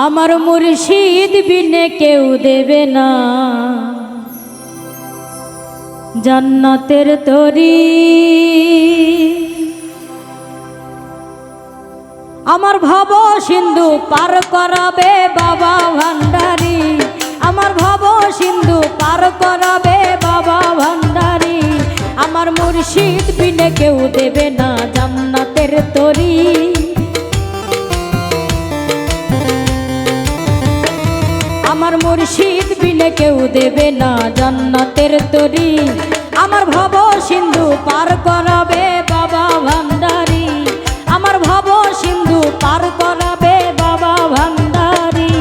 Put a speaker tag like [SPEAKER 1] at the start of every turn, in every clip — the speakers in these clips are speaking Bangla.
[SPEAKER 1] আমার মুর্শিদ বিনে কেউ দেবে না জান্নাতের তরি। আমার ভব সিন্ধু পার করাবে বাবা ভান্ডারি, আমার ভব সিন্ধু পার করাবে বাবা ভান্ডারি। আমার মুর্শিদ বিনে কেউ দেবে না জান্নাতের তরি। আমার মুর্শিদ বিনে কেউ দেবে না জান্নাতের তরি। আমার ভব সিন্ধু পার করাবে বাবা ভান্ডারি, আমার ভব সিন্ধু পার করাবে বাবা ভান্ডারি।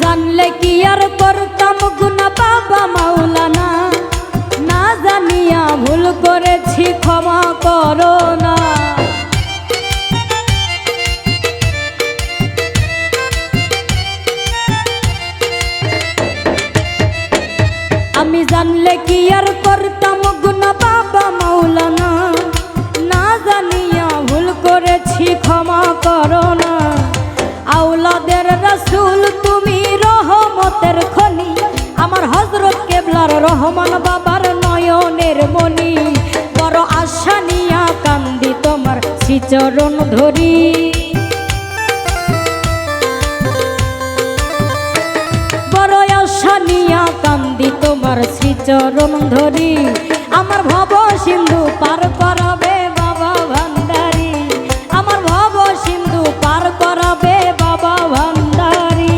[SPEAKER 1] জানলে কি আর করতাম গুনাহ বাবা মাওলানা, না জানিয়া ভুল করেছি ক্ষমা করো না। আমি জানলে কি আর করতাম গুনাহ বাবা মাওলানা, না জানিয়া ভুল করেছি ক্ষমা করো না। আওলাদের রাসূল তুমি রহমতের খনি, আমার হযরত কেবলার রহমান বাবার নয়নের মনি। বড় আশা নিয়া কান্দি তোমার শ্রীচরণ ধরি, বড় আশা নিয়া কান্দি তোমার শ্রীচরণ ধরি। আমার ভব সিন্ধু পার করাবে বাবা ভান্ডারি, আমার ভব সিন্ধু পার করাবে বাবা ভান্ডারি।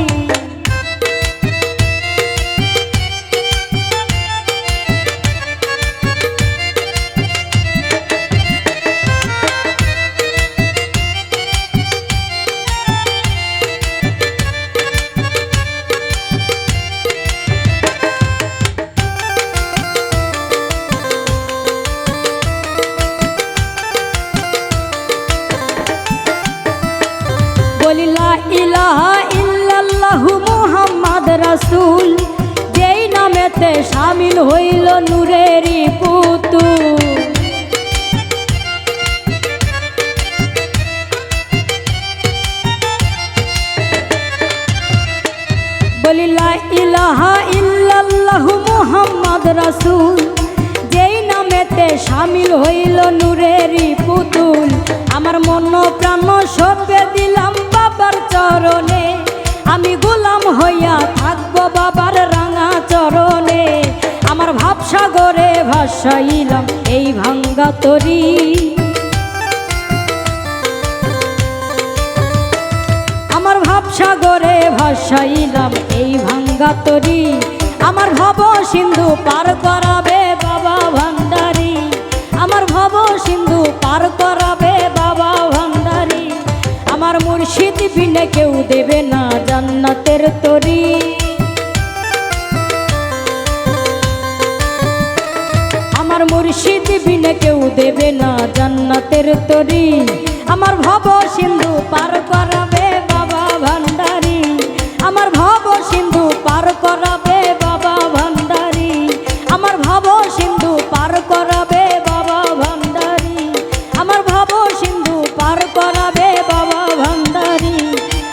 [SPEAKER 1] লা ইলাহা ইল্লাল্লাহু মুহাম্মদ রাসূল, যেই নামেতে শামিল হইল নূরেরই পুতুল। বলি লা ইলাহা ইল্লাল্লাহু মুহাম্মদ রাসূল, যেই নামেতে শামিল হইল নূরেরই পুতুল। আমার মন প্রাণ সঁপে দিলাম বাবার চরণে, আমি গোলাম হইয়া থাকবো বাবার রাঙা চরণে। আমার ভাবসাগরে ভাসাইলাম এই ভাঙ্গা তরি, আমার ভাবসাগরে ভাসাইলাম এই ভাঙ্গা তরি। আমার ভব সিন্ধু পার করাবে বাবা ভান্ডারি, আমার ভব সিন্ধু পার করাবে বাবা ভান্ডারি। আমার মুর্শিদ বিনে কেউ দেবে না জান্নাতের তরি। আমার মুর্শিদ বিনে কেউ দেবে না জান্নাতের তরি। আমার ভব সিন্ধু পার করাবে বাবা ভান্ডারি, আমার ভব সিন্ধু পার করাবে বাবা ভান্ডারি, আমার ভব সিন্ধু পার করাবে বাবা ভান্ডারি, আমার ভব সিন্ধু পার করাবে বাবা ভান্ডারি,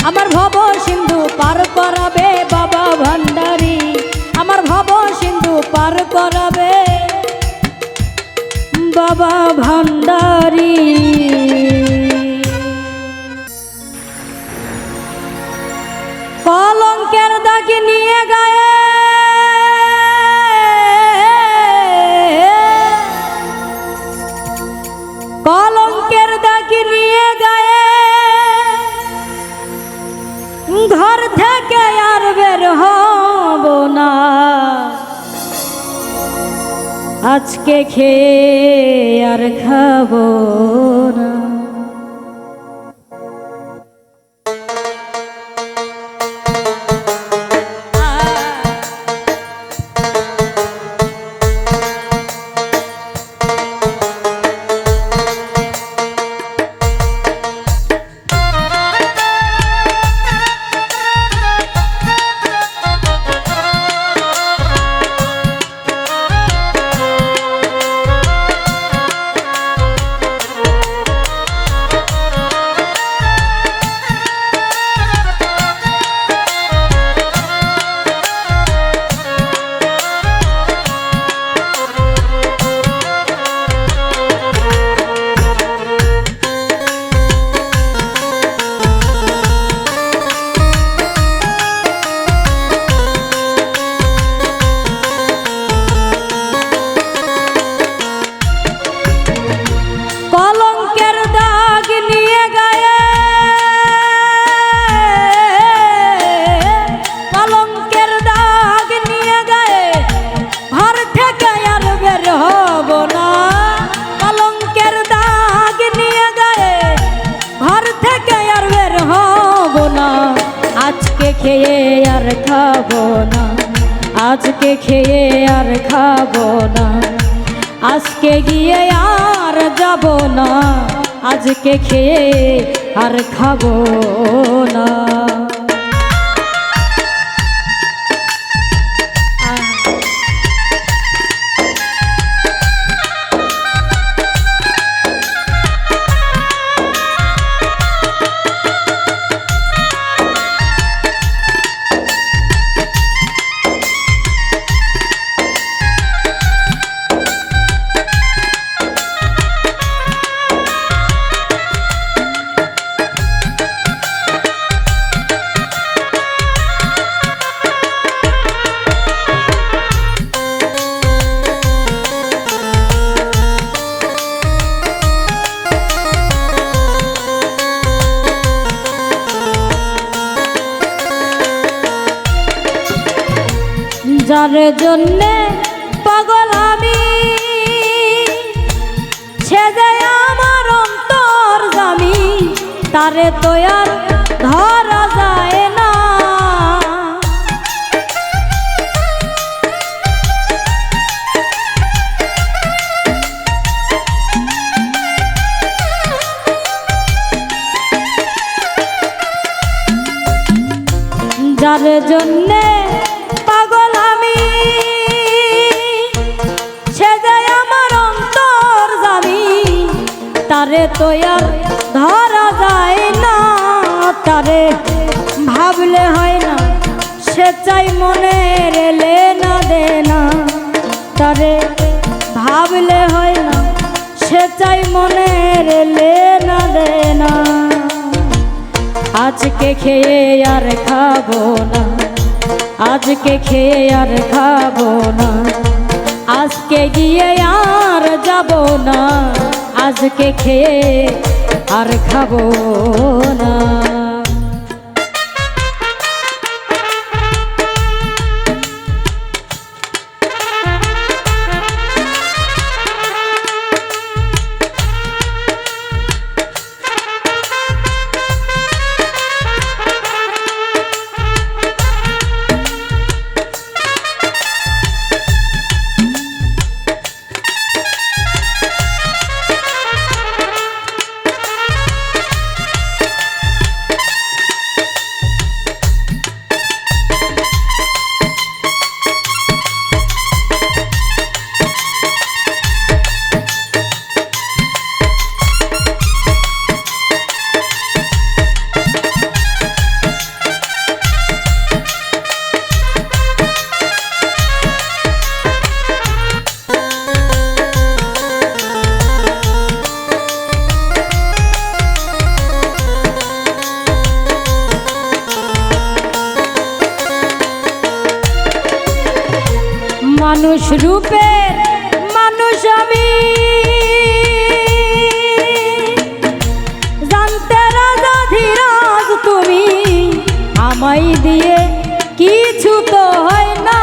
[SPEAKER 1] আমার ভব সিন্ধু পার করাবে বাবা ভান্ডারি, আমার ভব সিন্ধু পার করাবে বাবা ভান্ডারি। কলঙ্কের দাগ নিয়ে গায়ে কলঙ্কের দাগ নিয়ে গায়ে ঘর থেকে আর বের হব না, আজকে খেয়ে আর খাবো না। খেয়ে আর খাবো না, আজকে খেয়ে আর খাবো না, আজকে গিয়ে আর যাব না, আজকে খেয়ে আর খাবো না। যার জন্যে পাগল আমি, সে যে আমার অন্তর্যামী, তারে তো আর ধরা যায় না। যার জন্যে পাগল আমি, সে যে আমার অন্তর্যামী, তারে তো আর ধরা যায় না। তারে ভাবলে হয় না, সে চাই মনের এলে না দে না, তারে ভাবলে হয় না, সে চাই মনের এলে না দে না। আজকে খেয়ে আর খাবো না, আজকে খেয়ে আর খাবো না, আজকে গিয়ে আর যাব না, আজকে খেয়ে আর খাবো না। মানুষ রূপের মানুষ আমি, জানতে রাজা ধীরাজ তুমি, আমায় দিয়ে কিছু তো হয় না।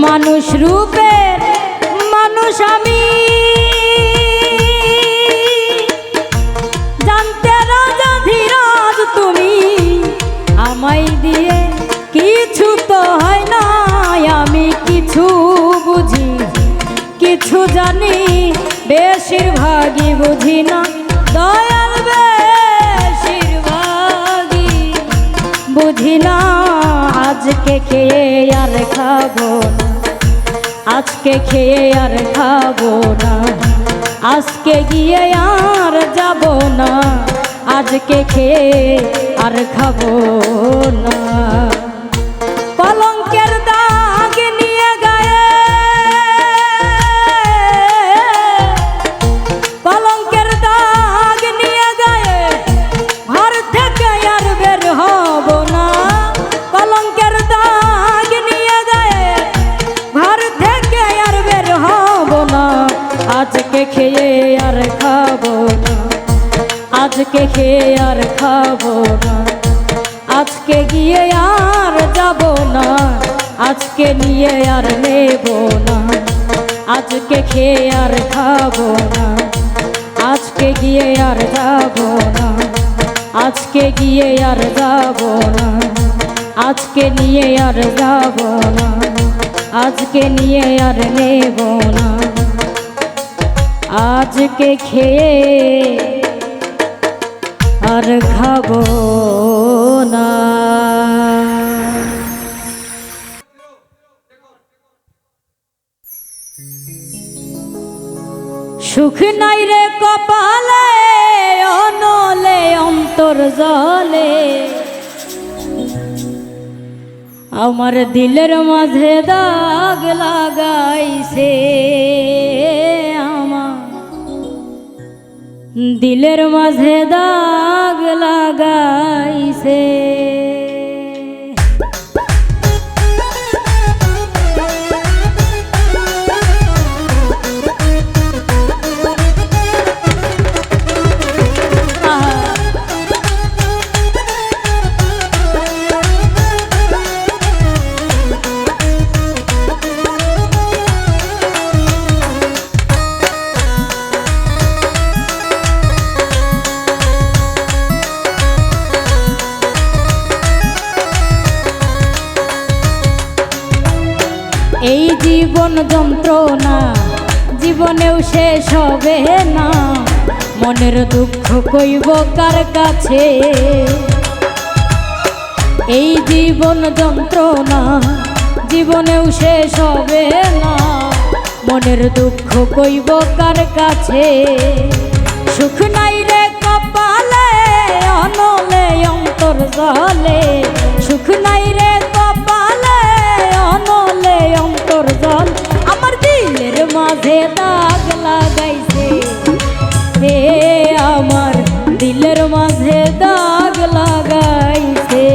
[SPEAKER 1] মানুষ রূপের মানুষ আমি, জানতে রাজা ধীরাজ তুমি, আমায় দিয়ে কিছু তো হয় না। আমি কিছু বুঝি কিছু জানি, বেশিরভাগই বুঝি না দয়াল, বেশিরভাগই বুঝি না। আজকে খেয়ে আর খাবো না, আজকে খেয়ে আর খাবো না, আজকে গিয়ে আর যাব না, আজকে খেয়ে আর খাবো না। কলঙ্কের দাগ নিয়ে গায়ে, কলঙ্কের দাগ নিয়ে গায়ে, ঘর থেকে আর বের হব না। কলঙ্কের দাগ নিয়ে গায়ে, ঘর থেকে আর বের হব না, আজকে খেয়ে আর খাবো না, আজকে খেয়ে আর খাবো না, আজকে গিয়ে আর যাব না, আজকে নিয়ে আর নেব না, আজকে খেয়ে আর খাবো না, আজকে গিয়ে আর যাব না, আজকে গিয়ে আর যাব না, আজকে নিয়ে আর যাব না, আজকে নিয়ে আর নেব না, আজকে খেয়ে আর খাবো না। সুখ নাই রে কপালে, অনলে অন্তর জলে, আমার দিলের মাঝে দাগ লাগাইছে, আমার দিলের মাঝে দাগ লাগাইছে। এই জীবন যন্ত্রণা জীবনেও শেষ হবে না, মনের দুঃখ কইব কার কাছে। এই জীবন যন্ত্রণা জীবনেও শেষ হবে না, মনের দুঃখ কইব কার কাছে। সুখ নাই রে কপালে, অনলে অন্তর জলে, সুখ নাই রে কপালে, অনলে অন্তর জল, আমার দিলের মাঝে দাগ লাগাইছে, হে আমার দিলের মাঝে দাগ লাগাইছে।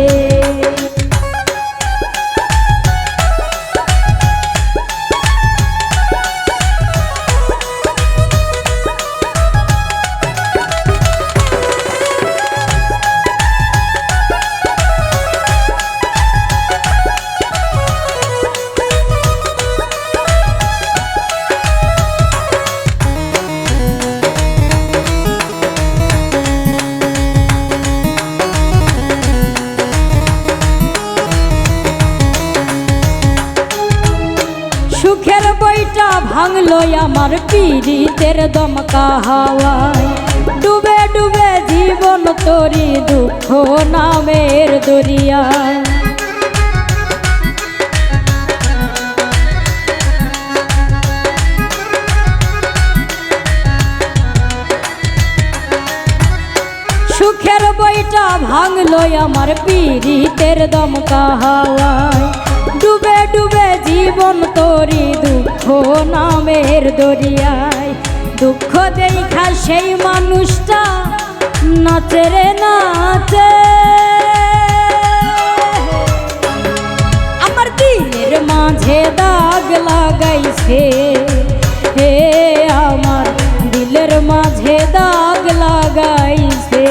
[SPEAKER 1] সুখের বইটা ভাঙলো আমার পীড়িতের দমকা হাওয়ায়, ডুবে ডুবে জীবন তরি দুঃখ নামের দরিয়ায়। সুখের বইটা ভাঙলো আমার পীড়িতের দমকা হাওয়ায়, ডুবে ডুবে জীবন তরি দুঃখ নামের দরিয়ায়। দুঃখ দেখা সেই মানুষটা নাচে রে নাচে, আমার দিলের মাঝে দাগ লাগাইছে, হে আমার দিলের মাঝে দাগ লাগাইছে।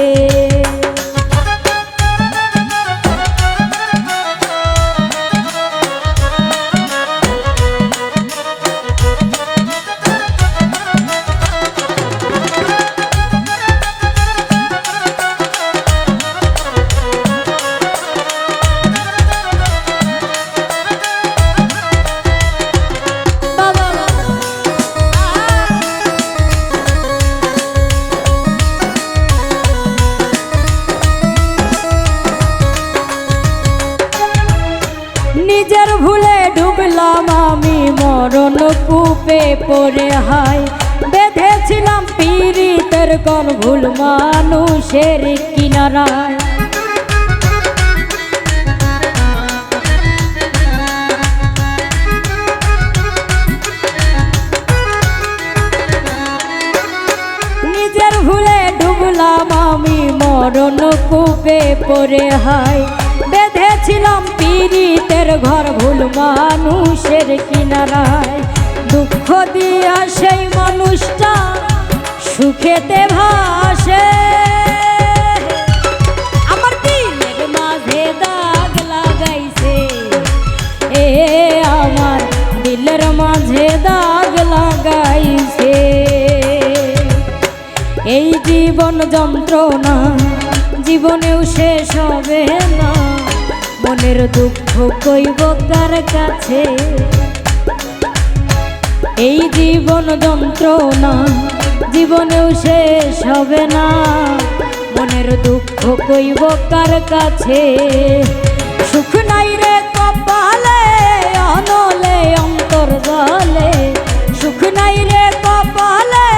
[SPEAKER 1] নিজের ভুলে ডুবলাম আমি মরণ কূপে পড়ে, হায় বেঁধেছিলাম পীড়িতের কোন ভুল মানুষের কিনারায়। নিজের ভুলে ডুবলাম আমি মরণ কূপে পড়ে, হায় বেঁধেছিলাম পীড়িতের ঘর ভুল মানুষের কিনারায়। দুঃখ দিয়া সেই মানুষটা সুখেতে ভাসে, আমার দিলের মাঝে আমার দিলের মাঝে দাগ লাগাইছে। এই জীবন যন্ত্রণা জীবনেও শেষ হবে না, মনের দুঃখ কইব কার কাছে। এই জীবন যন্ত্রণা জীবনেও শেষ হবে না, মনের দুঃখ কইব কার কাছে। সুখ নাই রে কপালে অনলে অন্তর জলে, সুখ নাই রে কপালে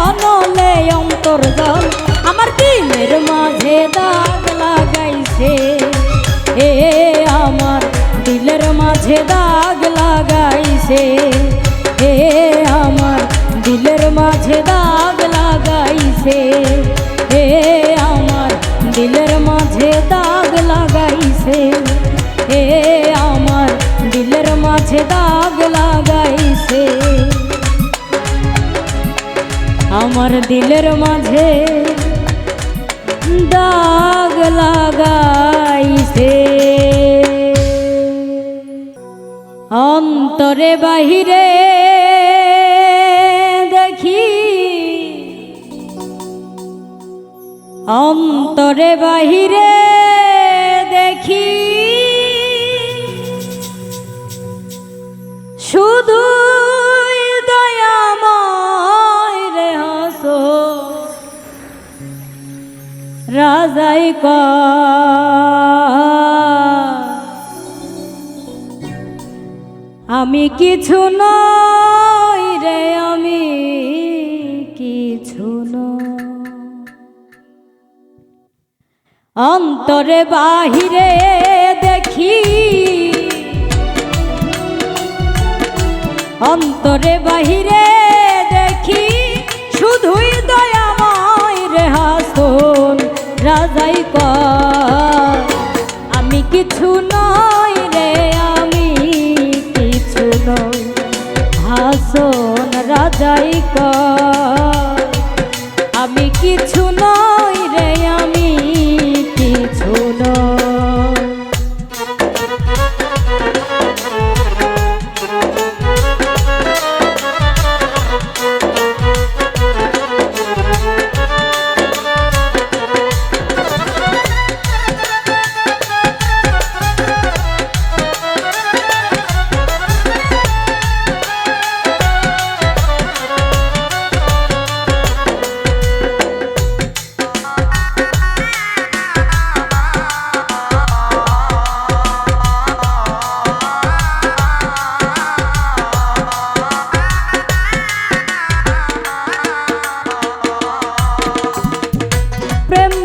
[SPEAKER 1] অনলে অন্তর জল, আমার দিলের মাঝে দাগ লাগাইছে। আমার দিলের মাঝে দাগ লাগাইছে, আমার দিলের মাঝে দাগ লাগাইছে, আমার দিলের মাঝে দাগ লাগাইছে, আমার দিলের মাঝে দাগ লাগাইছে, আমার দিলের মাঝে দাগ লাগাইছে। অন্তরে বাহিরে দেখি, অন্তরে বাহিরে দেখি, শুধু দয়াময় রে হাসো রাজাই আমি কিছু নই রে, আমি কিছু নই। অন্তরে বাহিরে দেখি, অন্তরে বাহিরে দেখি, শুধুই দয়াময় রে হাসন রাজাই কয় আমি কিছু নই রে, আমি কিছু নই, হাসন রাজাই কয় আমি কিছু নই রে, আমি কিছু নই।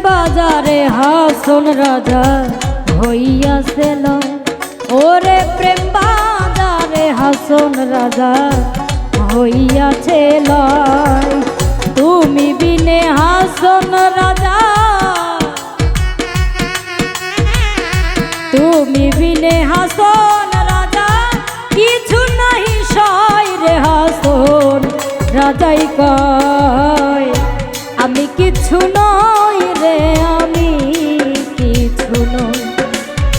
[SPEAKER 1] বাজারে হাসন রাজা হইয়াছিল, ওরে প্রেম বাজারে হাসন রাজা হইয়াছিল। তুমি বিনে হাসন রাজা, তুমি বিনে হাসন রাজা কিছু নাহি সয় রে, হাসন রাজাই কয় আমি কিছু নই রে, আমি কিছু নই,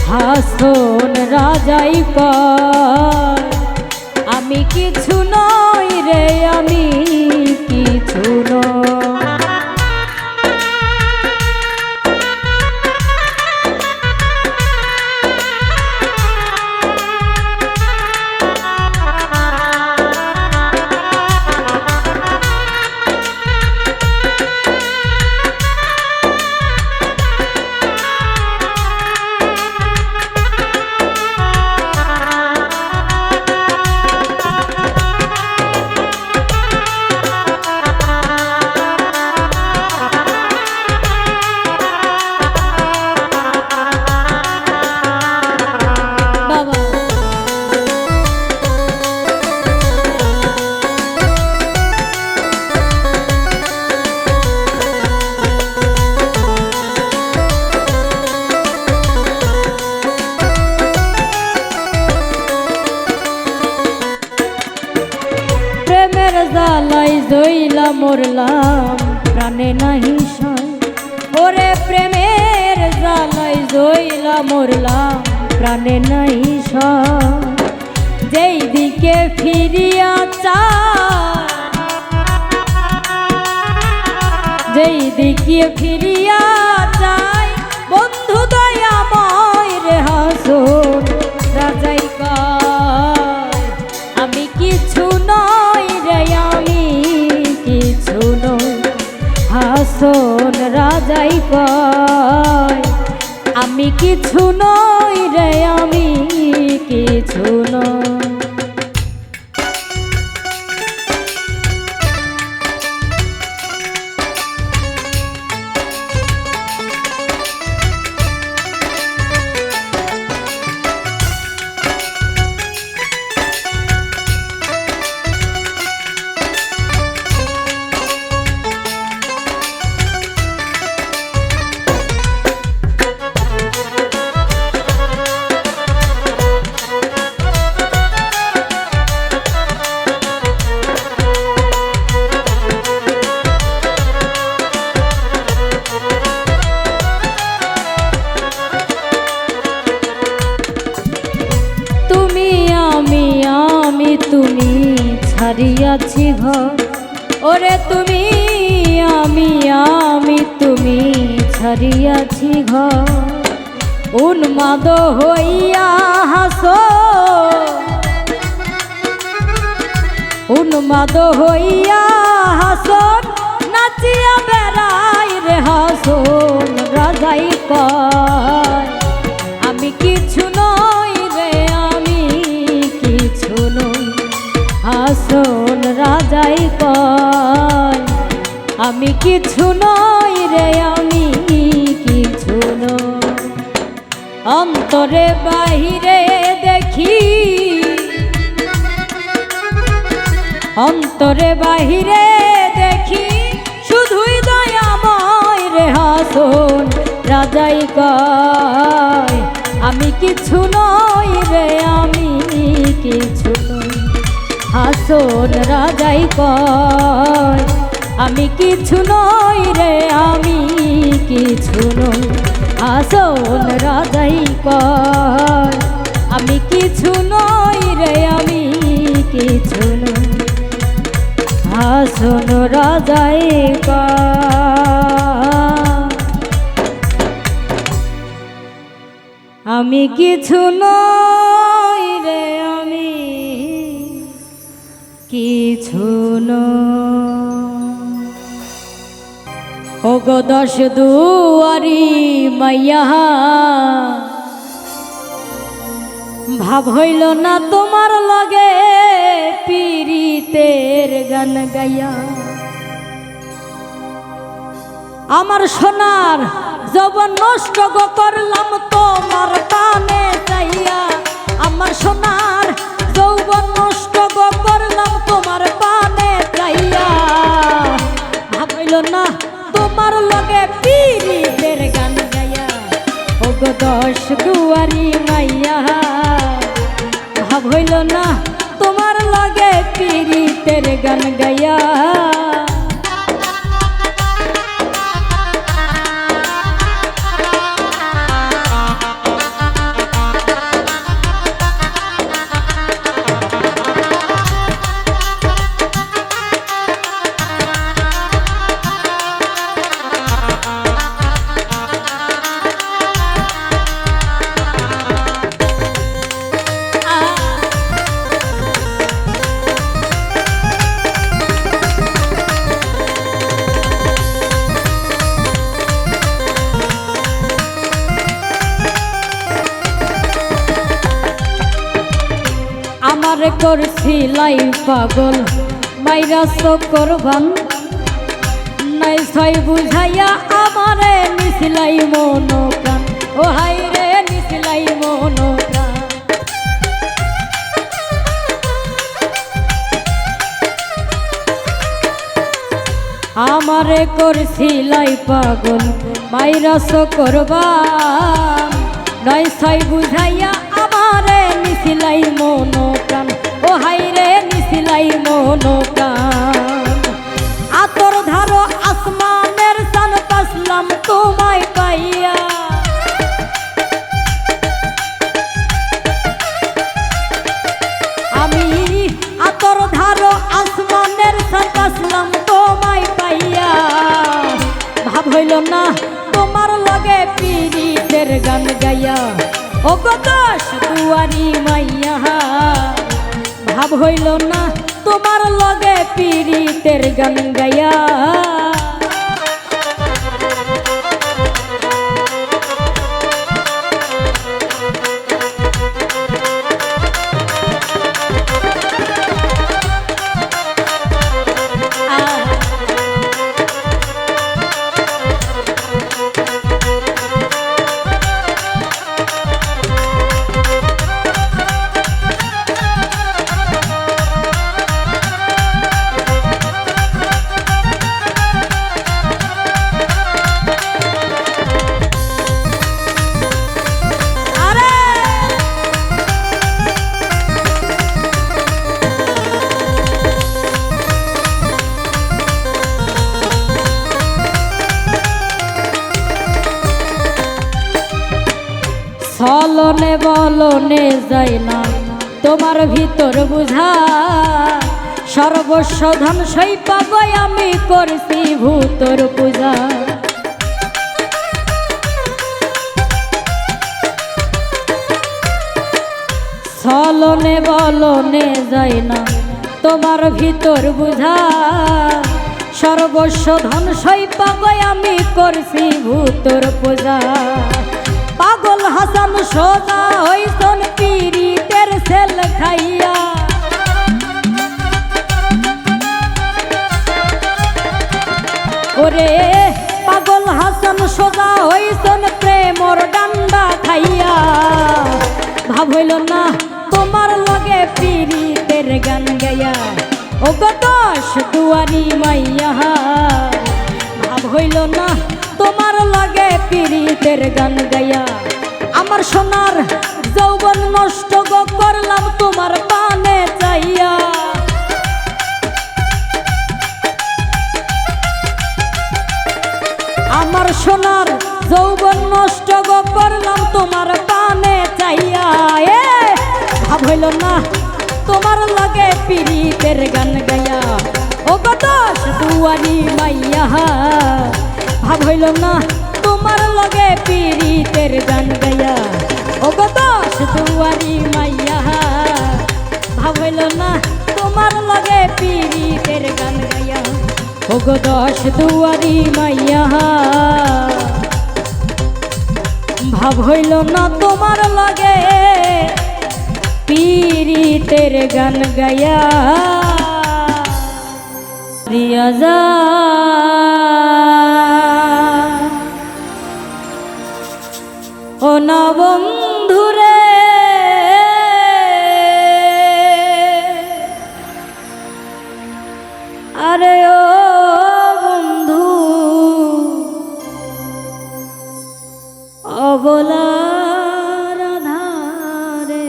[SPEAKER 1] হাসন রাজাই কয় আমি কিছু নই রে, আমি কিছু নই। জ্বালাই জইলা মরলাম প্রাণে নাহি সয়, ওরে প্রেমের জ্বালাই জইলা মরলাম প্রাণে নাহি সয়। যেই দিকে ফিরিয়া চায়, যেই দিকে ফিরিয়া চাই বন্ধু দয়াময় রে হাসন রাজাই কয় আমি কিছু নই রে, আমি কিছু নই। হাসন রাজাই কয় আমি কিছু নই রে, আমি কিছু নই। তুমি ছাড়িয়াছি ঘর, ওরে তুমি আমি তুমি ছাড়িয়াছি ঘর। উন্মাদ হইয়া হাসো, উন্মাদ হইয়া হাসন নাচিয়া বেড়াই রে হাসন রাজাই কয় আমি কিছু নই রে, আমি কিছু নই। হাসন রাজাই কয় আমি কিছু নই রে, আমি কিছু নই। অন্তরে বাহিরে দেখি, অন্তরে বাহিরে দেখি শুধুই দয়াময় রে হাসন রাজাই কয় আমি কিছু নই রে, আমি কিছু নই। হাসন রাজাই কয় আমি কিছু নই রে, আমি কিছু নই। হাসন রাজাই কয় আমি কিছু নই রে, আমি কিছু নই। হাসন রাজাই কয় আমি কিছু নই রে, আমি কিছু নই। ওগো দশ দুয়ারি মাইয়া ভাব হইল না তোমার লগে পীড়িতের গান গাইয়া। আমার সোনার যৌবন নষ্ট গো করলাম তোমার কানে চাইয়া। আমার সোনার যৌবন নষ্ট গো করলাম তোমার পানে চাইয়া। ভাবইল না তোমার লগে পীড়িতের গান গাইয়া। ওগো দশ দুয়ারি মাইয়া ভাব হইল না তোমার লগে পীড়িতের গান গাইয়া। আমারে করছিলাই পাগল মাইরা করবান নাই ছয় বুঝাইয়া আমারে নিছিলাই মন প্রাণ। ও হাই রে নিছিলাই মন প্রাণ। আমারে করছিলাই পাগল মাইরা করবান নাই ছয় বুঝাইয়া আমারে নিছিলাই মন প্রাণ। ও হাই রে নিছিলাই মন প্রাণ। আতর ধারো আসমানের চান পাসলাম তোমায় পাইয়া। গান গাইয়া ও গো দশ দুয়ারি মাইয়া ভাব হইল না তোমার লগে পীড়িতের গান গাইয়া ছলনে বলনে যায় না তোমার ভিতর বুঝা সর্বস্ব ধন সই পাবই আমি করছি ভূতর পূজা ছলনে বলনে যায় না তোমার ভিতর বুঝা সর্বস্ব ধন সই পাবই আমি করছি ভূতর পূজা পাগল হাসান সোজা হইছন পীড়িতের সেল খাইয়া ওরে পাগল হাসান সোজা হইছন প্রেমর ডান্ডা খাইয়া ভাব হইল না তোমার লগে পীড়িতের গান গাইয়া ও গো দশ দুয়ারি মাইয়া ভাব হইল না তোমার লগে পীড়িতের গান গাইয়া আমার সোনার যৌবন নষ্ট গো করলাম তোমার পানে চাইয়া আমার সোনার যৌবন নষ্ট গো করলাম তোমার পানে চাইয়া ভাব হইল না তোমার লগে পীড়িতের গান গাইয়া ও গো দশ দুয়ারি মাইয়া ভাব হইল না তোমার লগে পীড়িতের গান গাইয়া ও গো দশ দুয়ারি মাইয়া ভাব হইল না তোমার লগে পীড়িতের গান গাইয়া ও গো দশ দুয়ারি মাইয়া ভাব হইল না তোমার লগে পীড়িতের গান গাইয়া রিয়া যা ও না বন্ধুরে আরে ও বন্ধু অবলার ধারে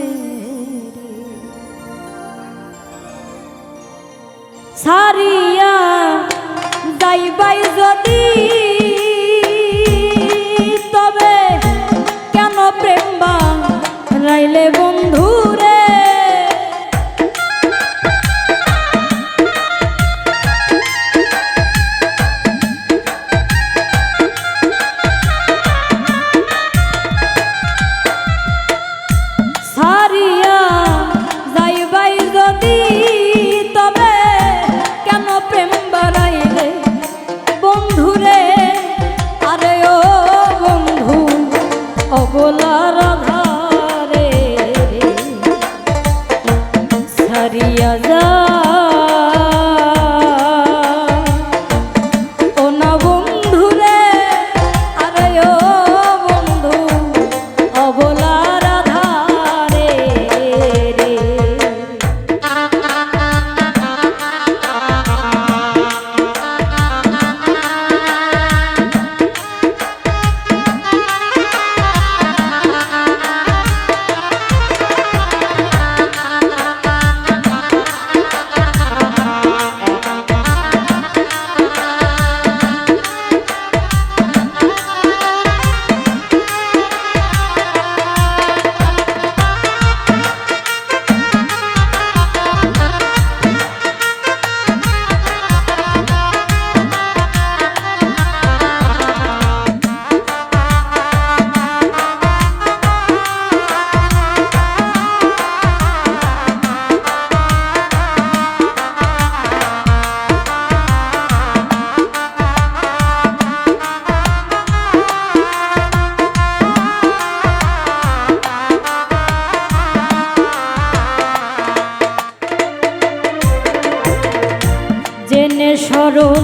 [SPEAKER 1] সারিয়া যাইবাই যদি তবে কেন প্রেম বাড়াইলে বন্ধু রে সারিয়া যাইবাই যদি তবে কেন প্রেম বাড়াইলে বন্ধু রে আরে ও বন্ধু অবলার ধারে সারিয়া যা ও না বন্ধু রে আরে ও বন্ধু অবলার ধারে রে স্মরণ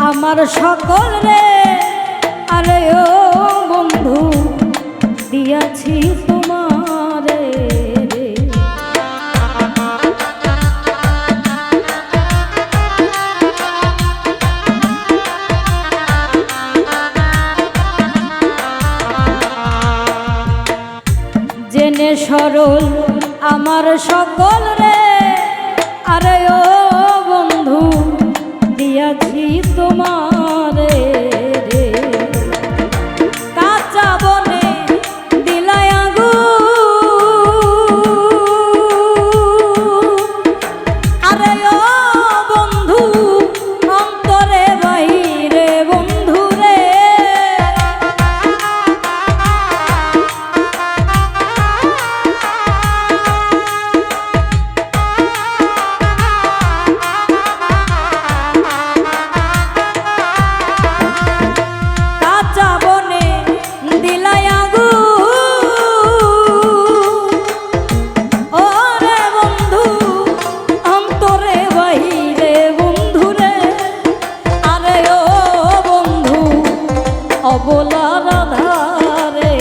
[SPEAKER 1] আমার সকল রে, আরে ও বন্ধু দিয়াছি তোমারে রে। জেনে সরল আমার সকল রে, আরে ও বন্ধু দিয়াছি তোমারে রে। কাঁচা বনে দিলাই আগুন, আরে ও বন্ধু অন্তরে বাহিরে বন্ধু রে। অবলার ধারে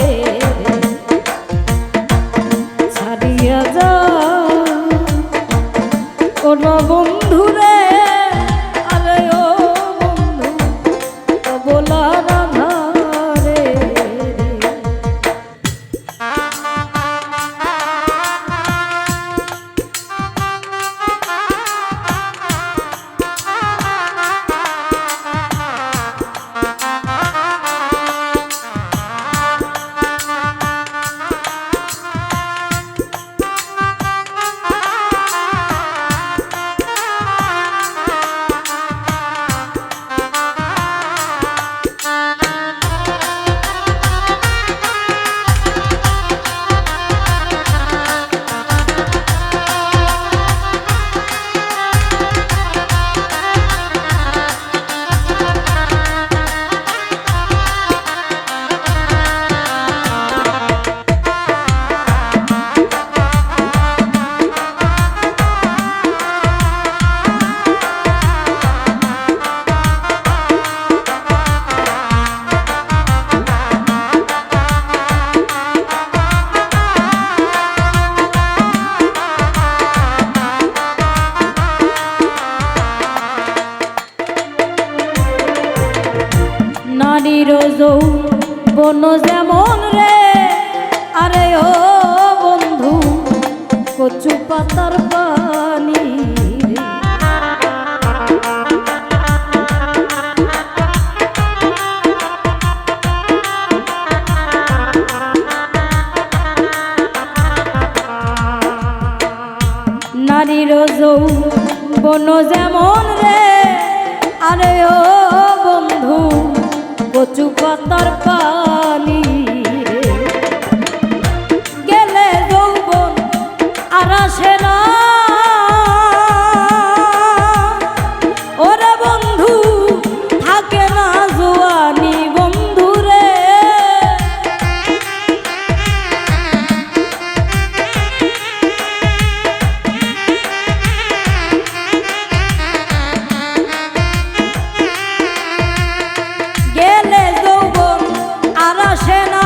[SPEAKER 1] ছাড়িয়া যা ওরা বন্ধু রে, আরে ও বন্ধু অবলার ধারে। নারীর যৌবন যেমন রে, আরে ও বন্ধু কচু পাতার পানি রে। নারীর যৌবন যেমন রে, আরে ও বন্ধু কচু পাতার পানি রে। গেলে যৌবন আর আসে না, ওরে বন্ধু থাকে না জোয়ানি বন্ধু রে। গেলে যৌবন আর আসে না,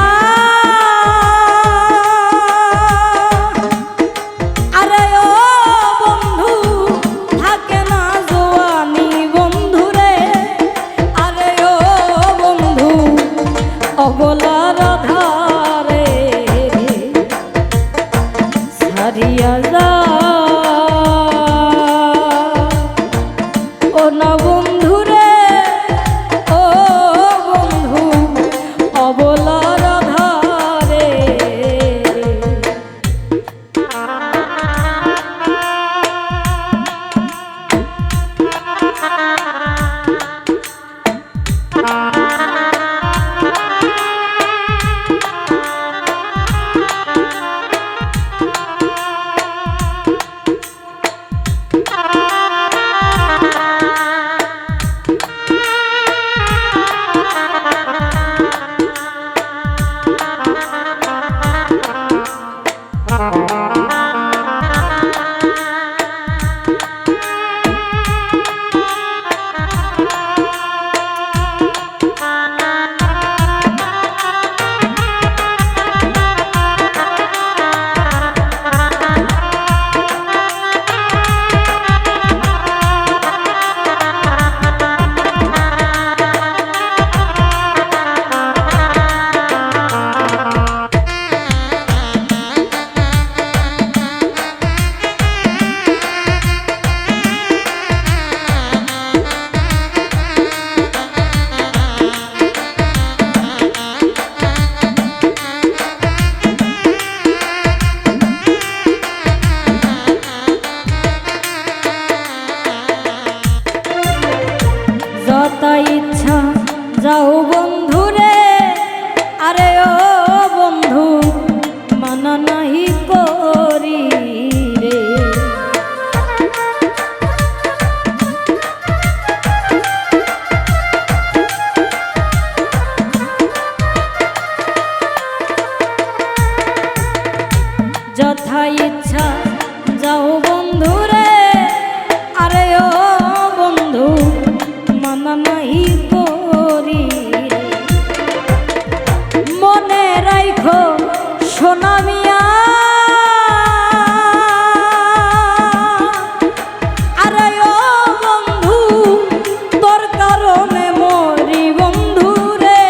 [SPEAKER 1] আরে ও বন্ধু থাকে না জোয়ানি বন্ধু রে, আরে ও বন্ধু অবলার ধারে ছাড়িয়া যা ও না বন্ধু রে, ও বন্ধু অবলার ধারে। রাইখা যাও বন্ধু রে, আরে ও বন্ধু মানা নাই করি, মনে রাইখো সোনা মিয়া, আরে ও বন্ধু তোর কারণে মরি বন্ধু রে।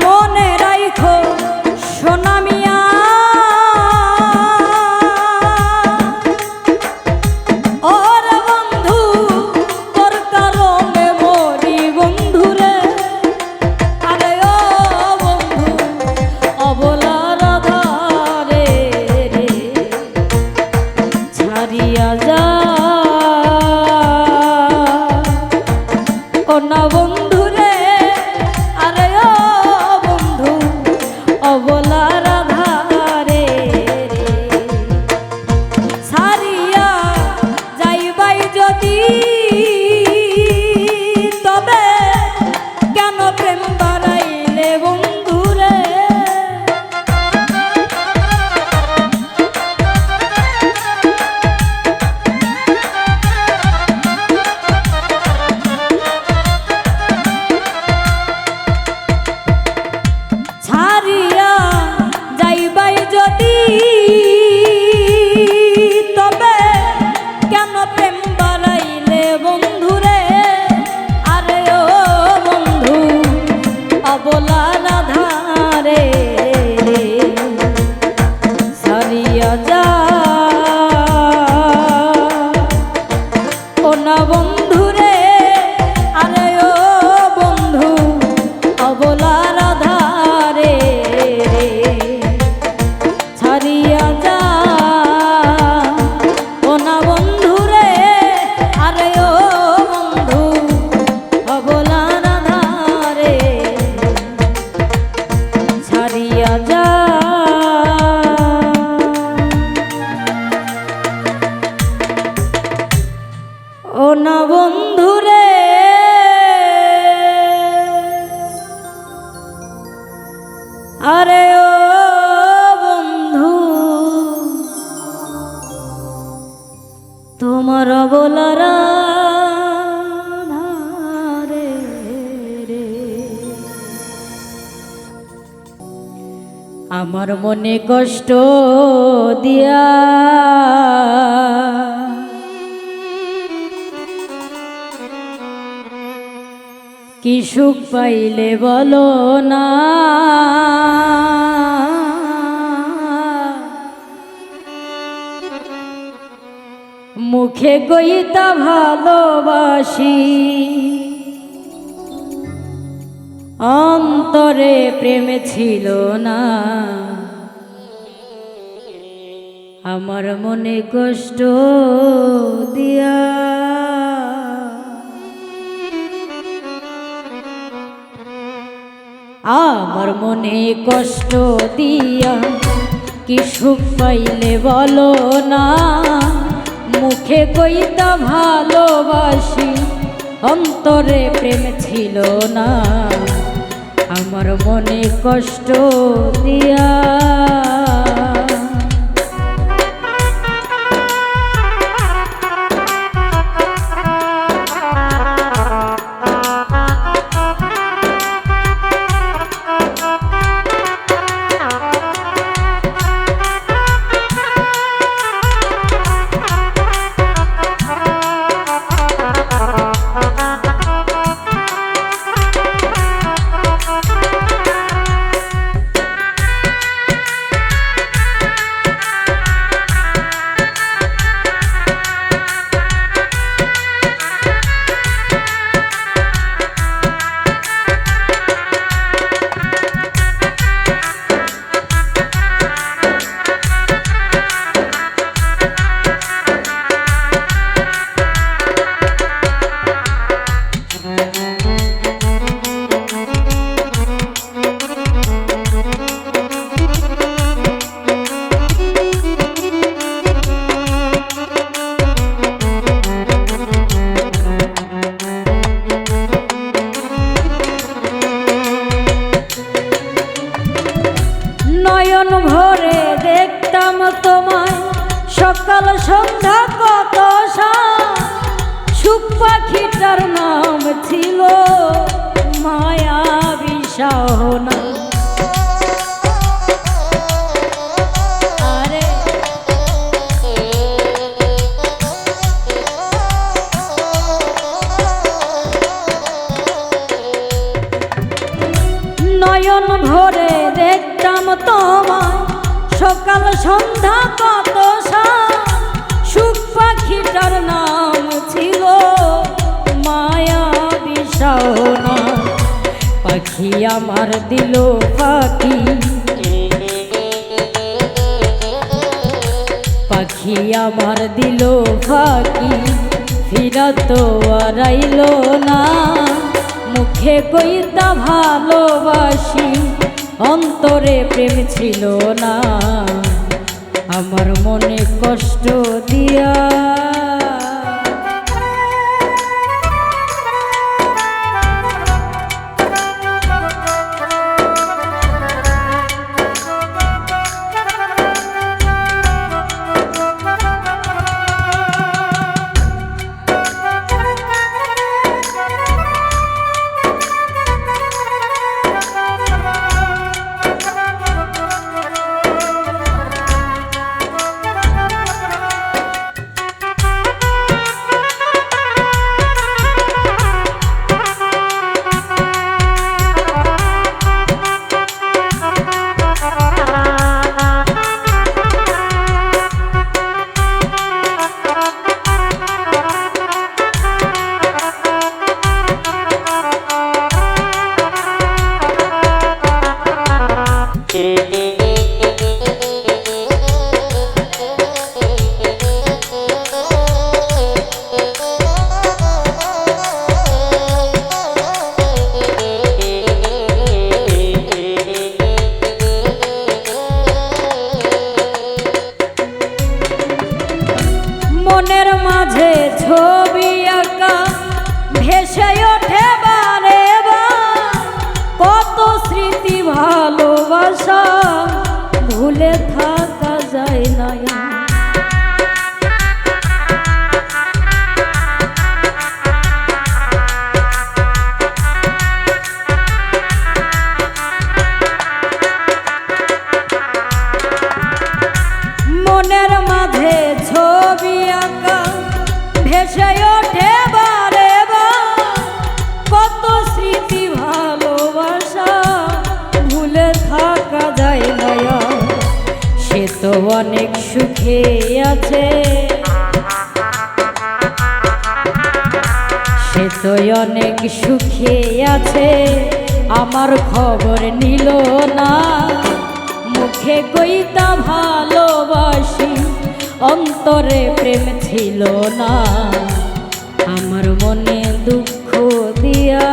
[SPEAKER 1] মনে রাইখো সোনা মিয়া, ওরে বন্ধু তোর কারণে মরি বন্ধু রে, আরে ও বন্ধু অবলার আধারে রে ছাড়িয়া যা, ও না বন্ধু রে, আরে ও বন্ধু অবলার আধারে রে ছাড়িয়া যাইবাই যদি, তবে কেন প্রেম বাড়াইলে বন্ধু রে। ছাড়িয়া যাইবাই যদি, তবে কেন প্রেম বাড়াইলে বন্ধু রে, আরে ও বন্ধু অবলার আধারে রে ছাড়িয়া যা, ও না বন্ধু রে, আরে ও বন্ধু অবলার আধারে রে ছাড়িয়া যা, ও না বন্ধু রে, আরে ও বন্ধু অবলার আধারে ছাড়িয়া যা। ও না বন্ধু রে, আরে ও বন্ধু তোমার বলার আধারে রে আমার মনে কষ্ট দিয়া, কি সুখ পাইলে বলো না, মুখে কইতা ভালোবাসি, অন্তরে প্রেম ছিল না, আমার মনে কষ্ট দিয়া। আমার মনে কষ্ট দিয়া কি সুখ পাইলে বলো না, মুখে কইতা ভালোবাসি, অন্তরে প্রেম ছিল না, আমার মনে কষ্ট দিয়া। মায়া বিষাহনা। নয়ন ভরে দেখতাম তোমায় সকাল সন্ধ্যা কত সুখ পাখিটার নাম ছিল মায়া বিষাহনা। পাখি আমার দিল পাখি, পাখি আমার দিল পাখি, ফিরা তো আর আইল না। মুখে কইতা ভালোবাসি, অন্তরে প্রেম ছিল না, আমার মনে কষ্ট দিয়া। মনের মাঝে ছবি আঁকা ভেসে ওঠে বারে বার, কত স্মৃতি ভালোবাসা ভুলে থাকা যায় না। মনের মাঝে ছবি আঁকা ভেসে ওঠে বারে বার, কত স্মৃতি ভালোবাসা ভুলে থাকা যায় না। সে তো অনেক সুখে আছে, সে তো অনেক সুখে আছে, আমার খবর নিল না। মুখে কইতা ভালোবাসি, অন্তরে প্রেম ছিল না, আমার মনে দুঃখ দিয়া।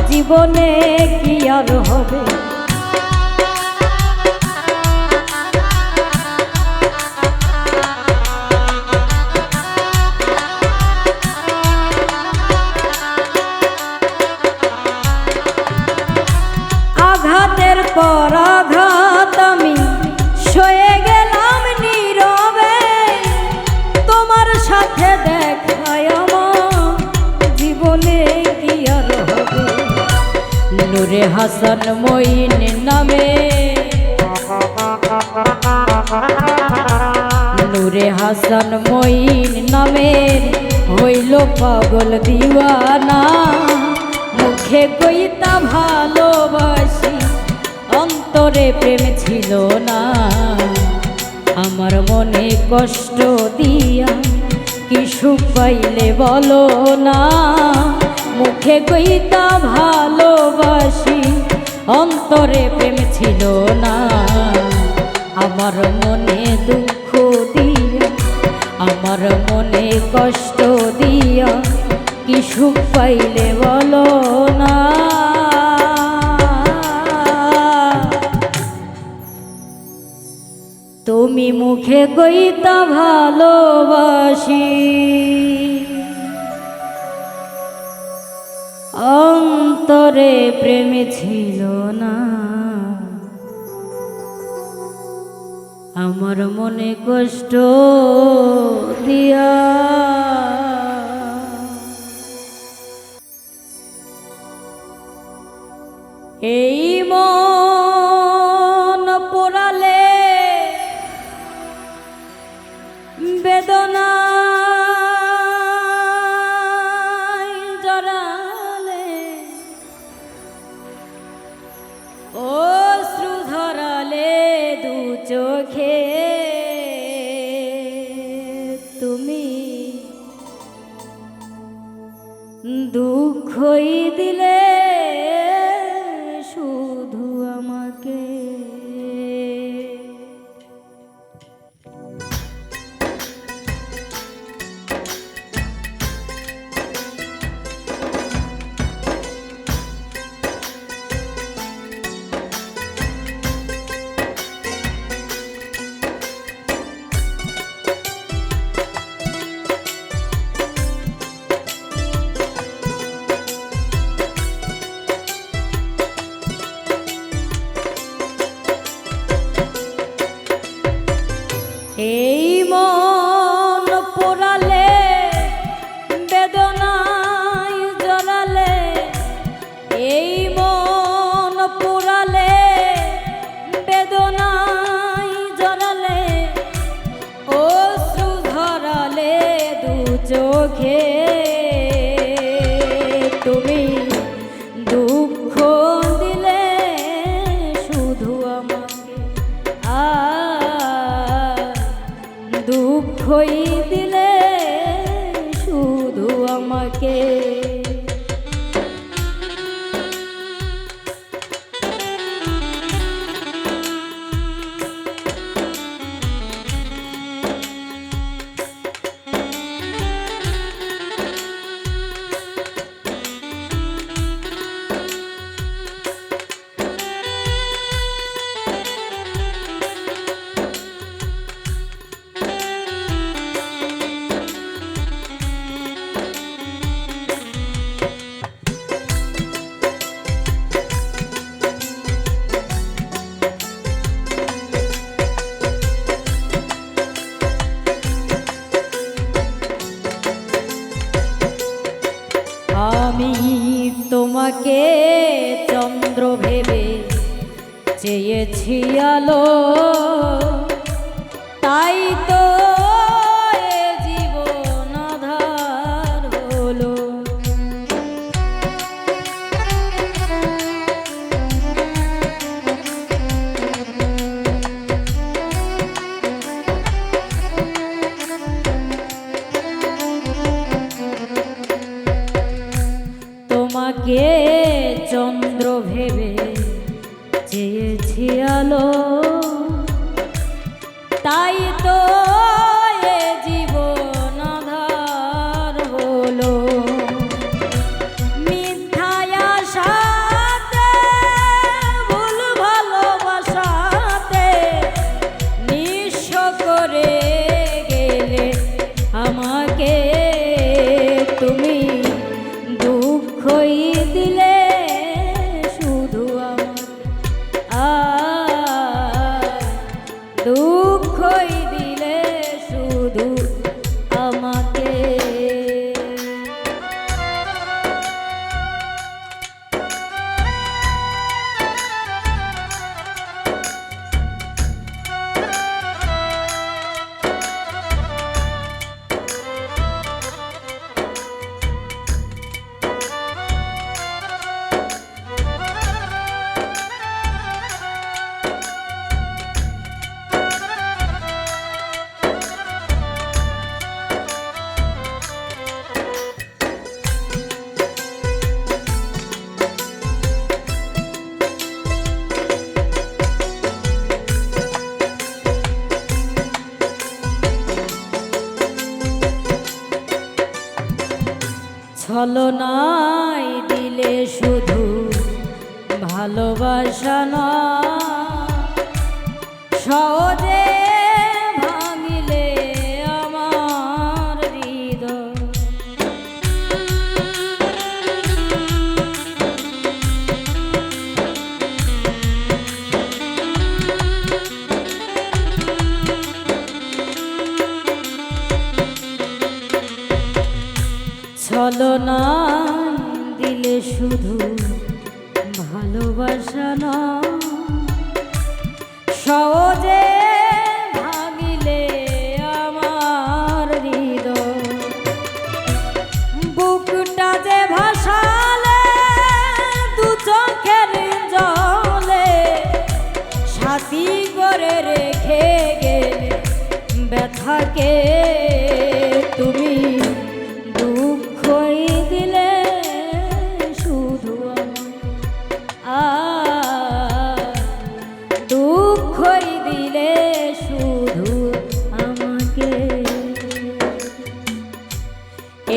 [SPEAKER 1] জীবনে কি আর হবে। নূরে হাসান মঈন নামে, নূরে হাসান মঈন নামের হইল পাগল দিওয়ানা। মুখে কইতা ভালোবাসি, অন্তরে প্রেম ছিল না। আমার মনে কষ্ট দিয়া কি সুখ পাইলে বলো না। মুখে কইতা ভালোবাসি, অন্তরে প্রেম ছিল না। আমার মনে দুঃখ দিয়া, আমার মনে কষ্ট দিয়া কি সুখ পাইলে বলো না। তুমি মুখে কইতা ভালোবাসি, অন্তরে প্রেম ছিল না। আমার মনে কষ্ট দিয়া এই মন পোড়ালে বেদনা জড়ালে, অশ্রু ধরালে দু চোখে, তুমি দুঃখই দিলে শুধু আমাকে। এই মন পোড়ালে বেদনায় জড়ালে, এই মন পোড়ালে বেদনায় জড়ালে, অশ্রু ধরালে দু চোখে, তুমি দুঃখ দিলে শুধু আমাকে। দুঃখই দিলে শুধু আমাকে। আমি তোমাকে চন্দ্র ভেবে চেয়েছি আলো, তাই তো এ জীবন আঁধার হলো। তোমাকে চন্দ্র ভেবে চেয়েছি আলো, তাই তো এ জীবন আঁধার হলো। মিথ্যায় আশাতে ভুল ভালোবাসাতে নিঃস্ব করে গেলে আমাকে, তুমি দুঃখই দিলে শুধু আমাকে। দুঃখই দিলে শুধু আমাকে। ছলনায় দিলে শুধু ভালোবাসা না, সহজে ভাঙিলে আমার হৃদয়। ছলনায় দিলে শুধু ভালোবাসা না, সহজে ভাঙিলে আমার হৃদয়। বুকটা যে ভাসালে দু চোখের জলে, সাথী করে রেখে গেলে ব্যথাকে তুমি, দুঃখই দিলে শুধু দুঃখই দিলে শুধু আমাকে।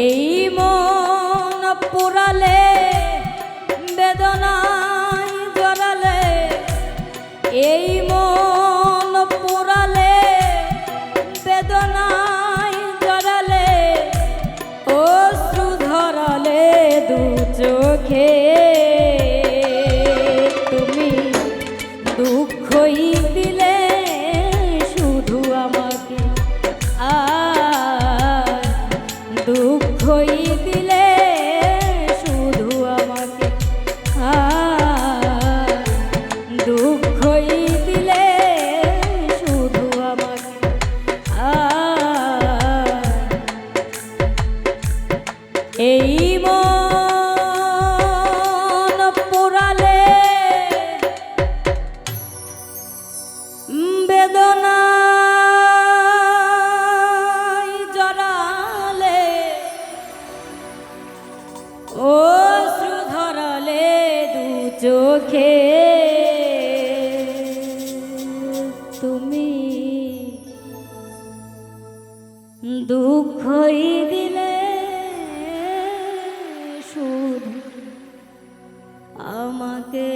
[SPEAKER 1] এই মন পোড়ালে বেদনায় জড়ালে, এই মন পোড়ালে বেদনায় জড়ালে, অশ্রু ধরালে দু চোখে তুমি, দুঃখই দিলে শুধু আমাকে। দুঃখই দিলে শুধু আমাকে, দুঃখই দিলে শুধু আমাকে। এই মন পোড়ালে বেদনায় জড়ালে, অশ্রু ধরালে দু চোখে তুমি, দুঃখই দিলে শুধু আমাকে।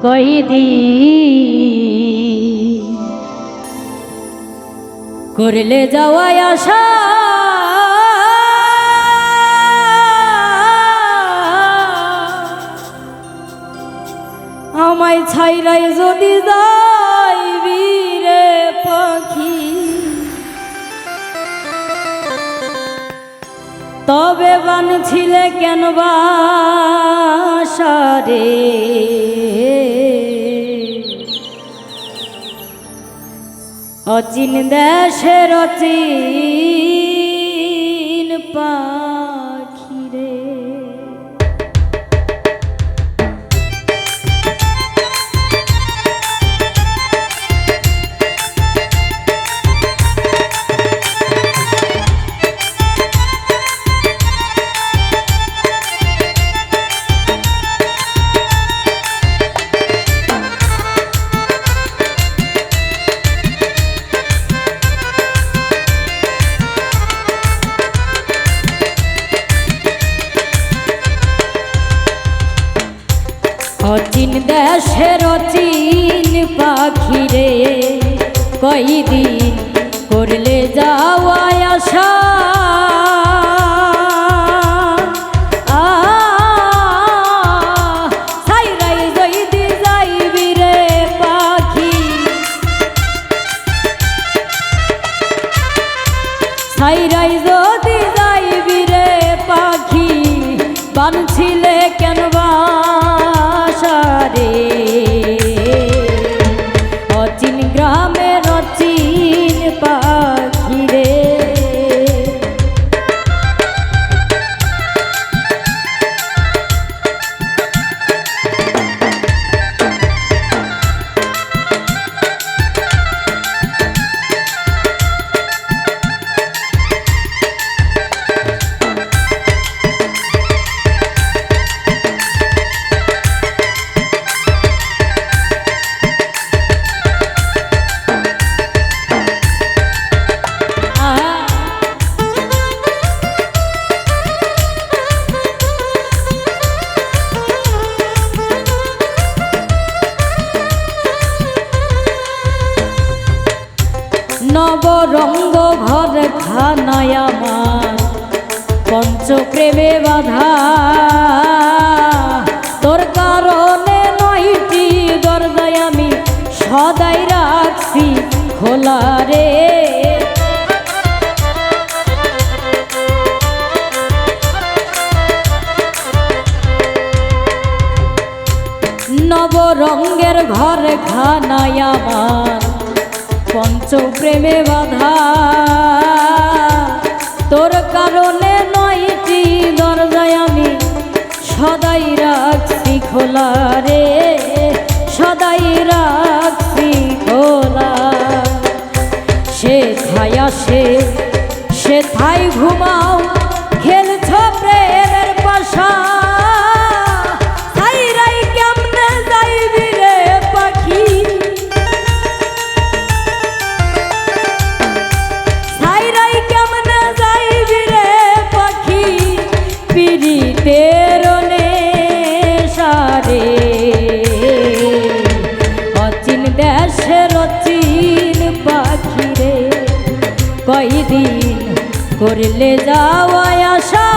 [SPEAKER 1] কইদি করলে যাওয়ায় আশা আমায় ছাইরাই যদি যাইবি রে পাখি তবে বানছিলে কেন বাসা রে অচিন দেশের অচিন পাখি রে অচিন দেশের অচিন পাখি রে কয়দিন করলে যাওয়ায় আশা ছাইরাই যদি যাইবি রে পাখি ছাইরাই যদি যাইবি রে পাখি বানছিলে কেন রে অচিন গ্রামের অচিন পাখি রে নবরঙ্গ ঘর খানায় আমার পঞ্চপ্রেমে বাধা তোর কারণে নয়টি দরজায় আমি সদাই রাখছি খোলা রে নবরঙ্গের ঘর খানায় আমার পঞ্চপ্রেমে বাধা তোর কারণে নয়টি দরজায় আমি সদাই রাখছি খোলা রে সদাই রাখছি খোলা সে ঠাই আসে সে ঠাই ঘুমাও খেলছ প্রেমের পাশা কয়দিন করলে যাওয়ায় আশা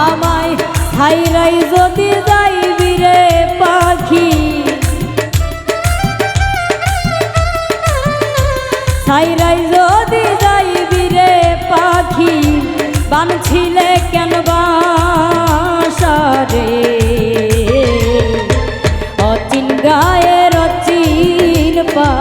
[SPEAKER 1] আমায় ছাইরাই যদি যাইবি রে পাখি ছাইরাই যদি যাইবি রে পাখি বানছিলে কেন বাসা রে অচিন গায়ের অচিন পা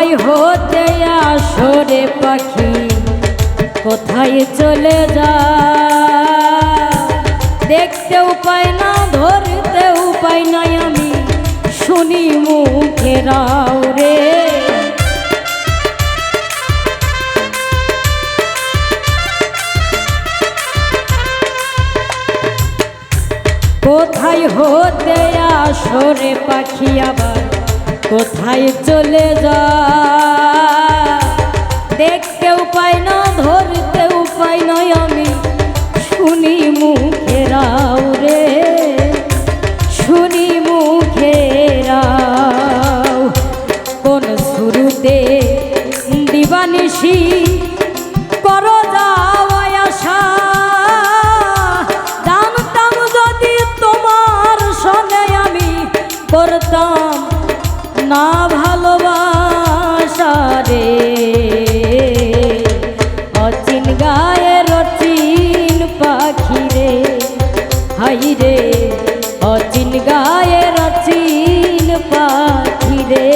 [SPEAKER 1] কোথায় হতে আসরে পাখি কোথায় চলে যা দেখতেও পাই না ধরতেও পাই না আমি শুনি মুখেরাও রে কোথায় হতে আসরে পাখি আবার কোথায় চলে যা দেখতেও পাই না ধরতেও পাই না আমি শুনি মুখেরাও রে শুনি মুখেরাও কোন শুরুতে দিবানিশি করো যাওয়ায় আসা জানতাম যদি তোমার সঙ্গে আমি করতাম না ভালোবাসা রে অচিন গায়ের অচিন পাখি রে হাই রে অচিন গায়ের অচিন পাখি রে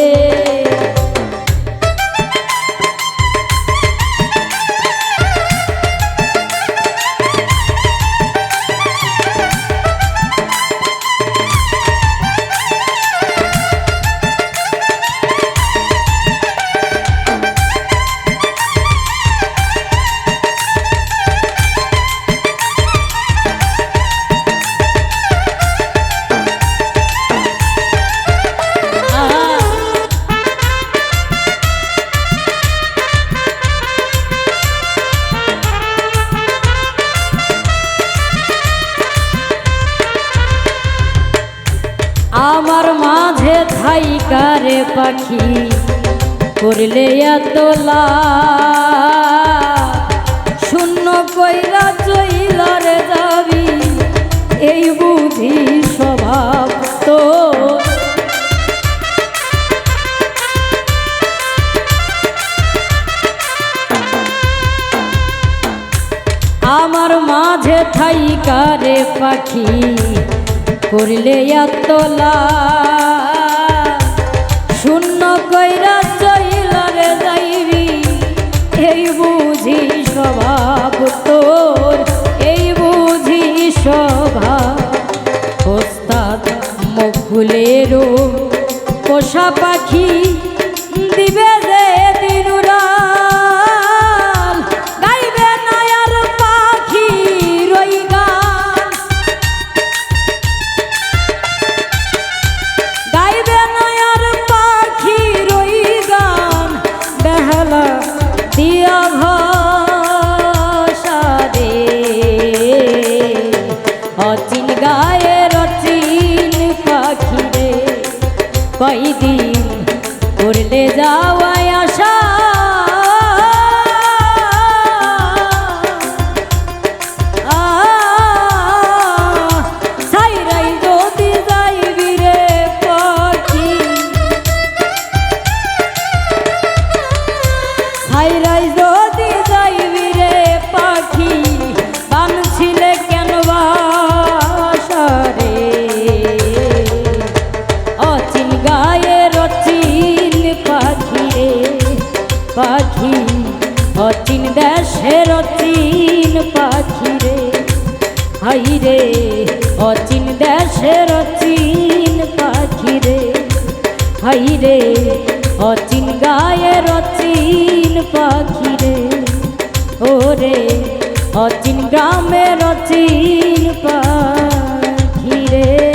[SPEAKER 1] আমার মাঝে থাইকারে পাখি করলে এতলা শূন্য কইরা চইলারে যাবি এই বুঝি স্বভাব তো আমার মাঝে থাইকারে পাখি করলে এতলা শূন্য কইরা চইলারে যাইবি এই বুঝি স্বভাব তোর এই বুঝি স্বভাব ওস্তাদ মুকুলেরও পোষা পাখি দিবে যে দিনুরাল গাইবে না আর পাখি রই গান গাইবে না আর পাখি রই গান বেহালা দিয়া ভাষা রে অচিন গায়ের অচিন পাখি রে কয়দিন করলে যাওয়ায় আশা সাইরাই যদি যাইবি রে পাখি সাইরাই যদি যাইবি রে পাখি বানছিলে কেন বাসা রে অচিন গায়ের অচিন পাখি রে পাখি অচিন দেশের অচিন পাখি রে হাই রে অচিন দেশের অচিন পাখি রে হাই রে অচিন গায়ের অচিন পাখি রে ওরে অচিন গ্রামের অচিন পাখি রে।